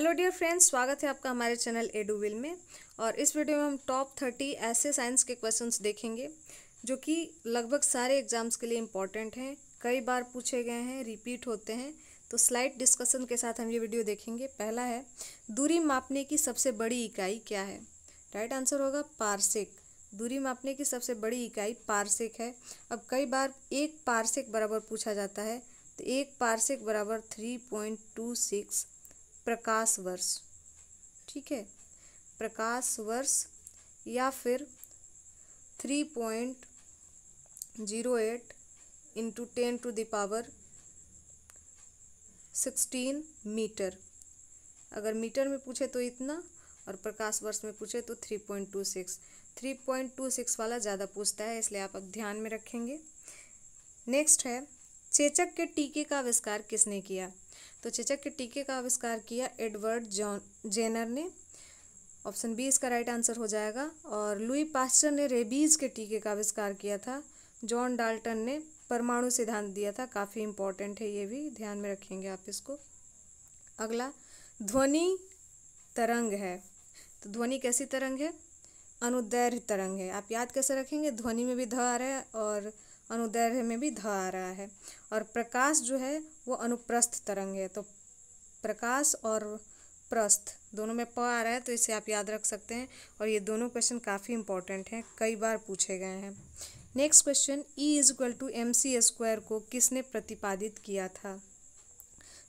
Hello dear friends, स्वागत है आपका हमारे चैनल एडुविल में। और इस वीडियो में हम टॉप 30 ऐसे साइंस के क्वेश्चंस देखेंगे जो कि लगभग सारे एग्जाम्स के लिए इम्पॉर्टेंट हैं, कई बार पूछे गए हैं, रिपीट होते हैं। तो स्लाइड डिस्कशन के साथ हम ये वीडियो देखेंगे। पहला है, दूरी मापने की सबसे बड़ी इकाई क्या है? राइट आंसर होगा पारसेक। दूरी मापने की सबसे बड़ी इकाई पारसेक है। अब कई बार एक पारसेक बराबर पूछा जाता है, तो एक पारसेक बराबर 3.26 प्रकाश वर्ष। ठीक है, प्रकाश वर्ष या फिर 3.08 इंटू 10⁻16 मीटर। अगर मीटर में पूछे तो इतना, और प्रकाश वर्ष में पूछे तो 3.26 वाला ज़्यादा पूछता है, इसलिए आप अब ध्यान में रखेंगे। नेक्स्ट है, चेचक के टीके का आविष्कार किसने किया? तो चेचक के टीके का आविष्कार किया एडवर्ड जेनर ने। ऑप्शन बी इसका राइट आंसर हो जाएगा। और लुई पास्चर ने रेबीज के टीके का आविष्कार किया था। जॉन डाल्टन ने परमाणु सिद्धांत दिया था। काफ़ी इंपॉर्टेंट है, ये भी ध्यान में रखेंगे आप इसको। अगला, ध्वनि तरंग है, तो ध्वनि कैसी तरंग है? अनुदैर्घ्य तरंग है। आप याद कैसे रखेंगे? ध्वनि में भी ध आ रहा है और अनुदैर्घ्य में भी ध आ रहा है। और प्रकाश जो है वो अनुप्रस्थ तरंग है। तो प्रकाश और प्रस्थ दोनों में प आ रहा है, तो इसे आप याद रख सकते हैं। और ये दोनों क्वेश्चन काफ़ी इंपॉर्टेंट हैं, कई बार पूछे गए हैं। नेक्स्ट क्वेश्चन, E=mc² को किसने प्रतिपादित किया था?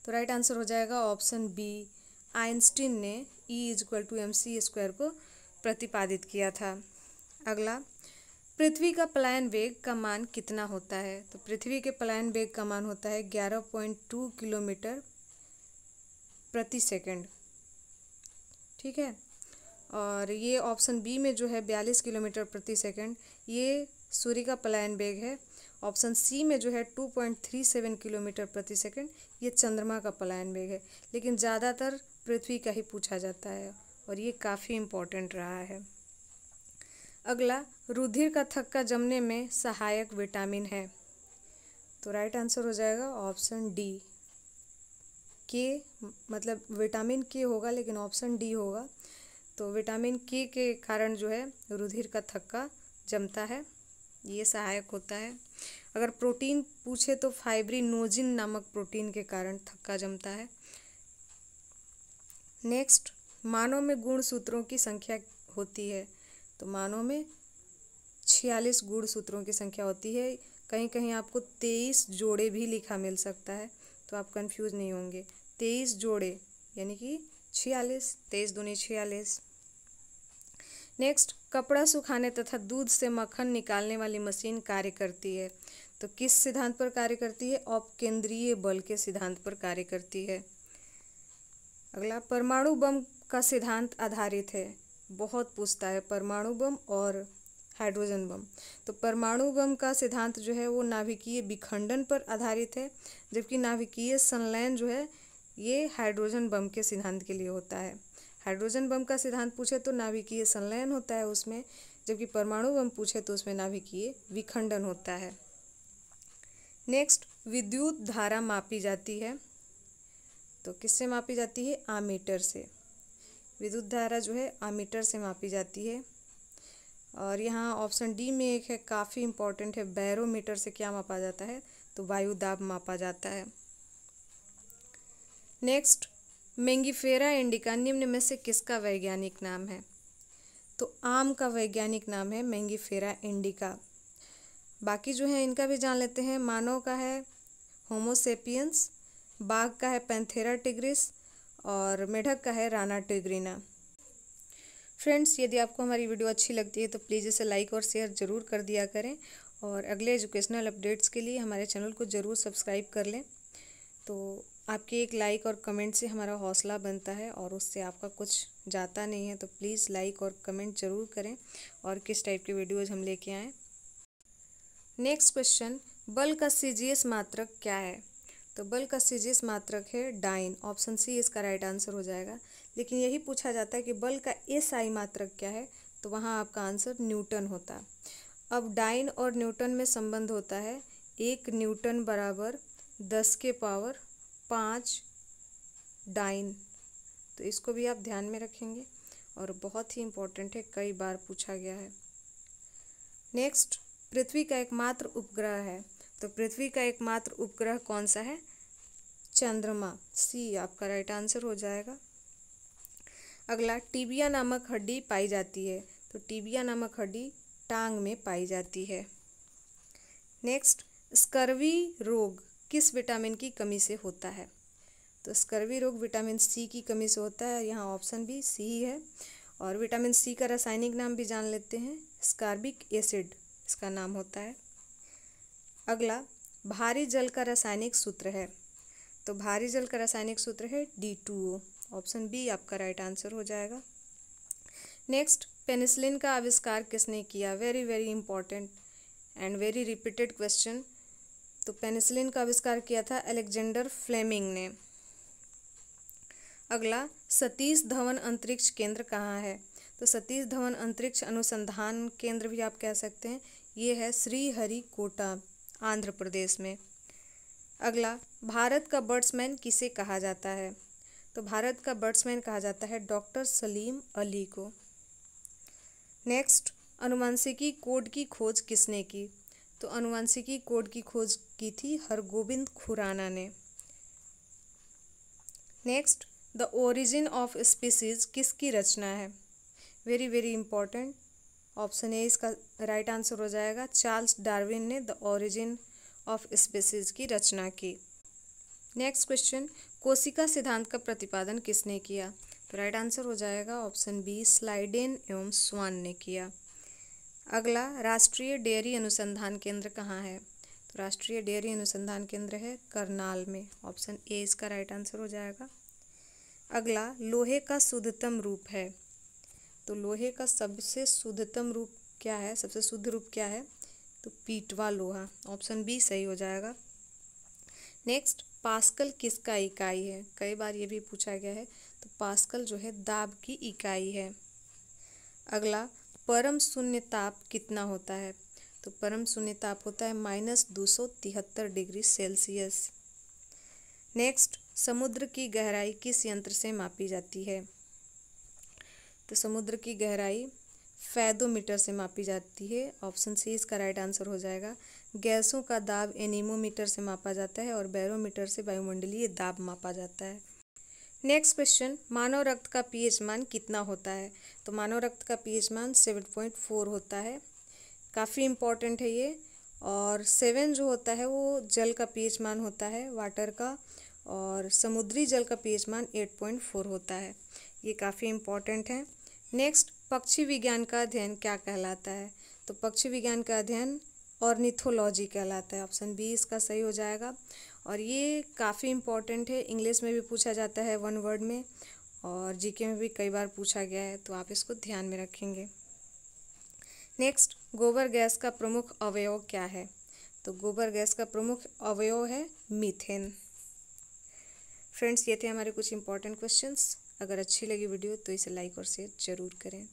तो राइट आंसर हो जाएगा ऑप्शन बी, आइंस्टीन ने E=mc² को प्रतिपादित किया था। अगला, पृथ्वी का पलायन वेग का मान कितना होता है? तो पृथ्वी के पलायन वेग का मान होता है 11.2 किलोमीटर प्रति सेकंड। ठीक है, और ये ऑप्शन बी में जो है 42 किलोमीटर प्रति सेकंड, ये सूर्य का पलायन वेग है। ऑप्शन सी में जो है 2.37 किलोमीटर प्रति सेकंड, ये चंद्रमा का पलायन वेग है। लेकिन ज़्यादातर पृथ्वी का ही पूछा जाता है, और ये काफ़ी इम्पोर्टेंट रहा है। अगला, रुधिर का थक्का जमने में सहायक विटामिन है। तो राइट आंसर हो जाएगा ऑप्शन डी, के, मतलब विटामिन के होगा लेकिन ऑप्शन डी होगा। तो विटामिन के कारण जो है रुधिर का थक्का जमता है, ये सहायक होता है। अगर प्रोटीन पूछे तो फाइब्रिनोजिन नामक प्रोटीन के कारण थक्का जमता है। नेक्स्ट, मानव में गुणसूत्रों की संख्या होती है। तो मानव में 46 गुणसूत्रों की संख्या होती है। कहीं कहीं आपको 23 जोड़े भी लिखा मिल सकता है, तो आप कंफ्यूज नहीं होंगे। 23 जोड़े यानी कि 46, 23 दूनी 46। नेक्स्ट, कपड़ा सुखाने तथा दूध से मक्खन निकालने वाली मशीन कार्य करती है। तो किस सिद्धांत पर कार्य करती है? अपकेंद्रीय बल के सिद्धांत पर कार्य करती है। अगला, परमाणु बम का सिद्धांत आधारित है, बहुत पूछता है, परमाणु बम और हाइड्रोजन बम। तो परमाणु बम का सिद्धांत जो है वो नाभिकीय विखंडन पर आधारित है, जबकि नाभिकीय संलयन जो है ये हाइड्रोजन बम के सिद्धांत के लिए होता है। हाइड्रोजन बम का सिद्धांत पूछे तो नाभिकीय संलयन होता है उसमें, जबकि परमाणु बम पूछे तो उसमें नाभिकीय विखंडन होता है। नेक्स्ट, विद्युत धारा मापी जाती है, तो किससे मापी जाती है? आमीटर से। विद्युत धारा जो है आमीटर से मापी जाती है। और यहाँ ऑप्शन डी में एक है, काफ़ी इंपॉर्टेंट है, बैरोमीटर से क्या मापा जाता है? तो वायु दाब मापा जाता है। नेक्स्ट, मेंगिफेरा इंडिका निम्न में से किसका वैज्ञानिक नाम है? तो आम का वैज्ञानिक नाम है मेंगिफेरा इंडिका। बाकी जो है इनका भी जान लेते हैं। मानव का है होमोसेपियंस, बाघ का है पैंथेरा टिग्रिस, और मेढक का है राना टिग्रिना। फ्रेंड्स, यदि आपको हमारी वीडियो अच्छी लगती है तो प्लीज़ इसे लाइक और शेयर ज़रूर कर दिया करें, और अगले एजुकेशनल अपडेट्स के लिए हमारे चैनल को ज़रूर सब्सक्राइब कर लें। तो आपके एक लाइक और कमेंट से हमारा हौसला बनता है, और उससे आपका कुछ जाता नहीं है। तो प्लीज़ लाइक और कमेंट ज़रूर करें, और किस टाइप के वीडियोज़ हम लेके आएँ। नेक्स्ट क्वेश्चन, बल का सीजीएस मात्रक क्या है? तो बल का सीजीएस मात्रक है डाइन। ऑप्शन सी इसका राइट आंसर हो जाएगा। लेकिन यही पूछा जाता है कि बल का एसआई मात्रक क्या है, तो वहाँ आपका आंसर न्यूटन होता। अब डाइन और न्यूटन में संबंध होता है, 1 न्यूटन बराबर 10 के पावर 5 डाइन। तो इसको भी आप ध्यान में रखेंगे और बहुत ही इम्पोर्टेंट है, कई बार पूछा गया है। नेक्स्ट, पृथ्वी का एकमात्र उपग्रह है, तो पृथ्वी का एकमात्र उपग्रह कौन सा है? चंद्रमा। सी आपका राइट आंसर हो जाएगा। अगला, टीबिया नामक हड्डी पाई जाती है, तो टीबिया नामक हड्डी टांग में पाई जाती है। नेक्स्ट, स्कर्वी रोग किस विटामिन की कमी से होता है? तो स्कर्वी रोग विटामिन सी की कमी से होता है, यहाँ ऑप्शन भी सी ही है। और विटामिन सी का रासायनिक नाम भी जान लेते हैं, स्कार्बिक एसिड इसका नाम होता है। अगला, भारी जल का रासायनिक सूत्र है, तो भारी जल का रासायनिक सूत्र है D2O। ऑप्शन बी आपका राइट आंसर हो जाएगा। नेक्स्ट, पेनिसिलिन का आविष्कार किसने किया? Very very important and very repeated question. तो पेनिसिलिन का आविष्कार किया था अलेक्जेंडर फ्लेमिंग ने। अगला, सतीश धवन अंतरिक्ष केंद्र कहाँ है? तो सतीश धवन अंतरिक्ष अनुसंधान केंद्र भी आप कह सकते हैं, ये है श्रीहरिकोटा, आंध्र प्रदेश में। अगला, भारत का बर्ड्समैन किसे कहा जाता है? तो भारत का बर्ड्समैन कहा जाता है डॉक्टर सलीम अली को। नेक्स्ट, अनुवांशिकी कोड की खोज किसने की? तो अनुवांशिकी कोड की खोज की थी हरगोविंद खुराना ने। Next, the origin of species किसकी रचना है? Very very important, option A इसका राइट आंसर हो जाएगा। चार्ल्स डार्विन ने द ओरिजिन ऑफ स्पीसीज की रचना की। नेक्स्ट क्वेश्चन, कोशिका सिद्धांत का प्रतिपादन किसने किया? तो राइट आंसर हो जाएगा ऑप्शन बी, स्लाइडेन एवं स्वान ने किया। अगला, राष्ट्रीय डेयरी अनुसंधान केंद्र कहाँ है? तो राष्ट्रीय डेयरी अनुसंधान केंद्र है करनाल में। ऑप्शन ए इसका राइट आंसर हो जाएगा। अगला, लोहे का शुद्धतम रूप है, तो लोहे का सबसे शुद्धतम रूप क्या है, सबसे शुद्ध रूप क्या है? तो पीटवा लोहा। ऑप्शन बी सही हो जाएगा। नेक्स्ट, पास्कल किसका इकाई है? कई बार ये भी पूछा गया है, तो पास्कल जो है दाब की इकाई है। अगला, परम शून्य ताप कितना होता है? तो परम शून्य ताप होता है -273 डिग्री सेल्सियस। नेक्स्ट, समुद्र की गहराई किस यंत्र से मापी जाती है? तो समुद्र की गहराई फैदोमीटर से मापी जाती है। ऑप्शन सी इसका राइट आंसर हो जाएगा। गैसों का दाब एनीमोमीटर से मापा जाता है और बैरोमीटर से वायुमंडलीय दाब मापा जाता है। नेक्स्ट क्वेश्चन, मानव रक्त का पीएच मान कितना होता है? तो मानव रक्त का पीएच मान 7.4 होता है, काफ़ी इम्पॉर्टेंट है ये। और 7 जो होता है वो जल का पीएच मान होता है, वाटर का, और समुद्री जल का पीएच मान 8.4 होता है, ये काफ़ी इम्पॉर्टेंट है। नेक्स्ट, पक्षी विज्ञान का अध्ययन क्या कहलाता है? तो पक्षी विज्ञान का अध्ययन ऑर्निथोलॉजी कहलाता है। ऑप्शन बी इसका सही हो जाएगा। और ये काफ़ी इम्पॉर्टेंट है, इंग्लिश में भी पूछा जाता है 1 वर्ड में, और जीके में भी कई बार पूछा गया है, तो आप इसको ध्यान में रखेंगे। नेक्स्ट, गोबर गैस का प्रमुख अवयव क्या है? तो गोबर गैस का प्रमुख अवयव है मीथेन। फ्रेंड्स, ये थे हमारे कुछ इंपॉर्टेंट क्वेश्चंस। अगर अच्छी लगी वीडियो तो इसे लाइक और शेयर जरूर करें।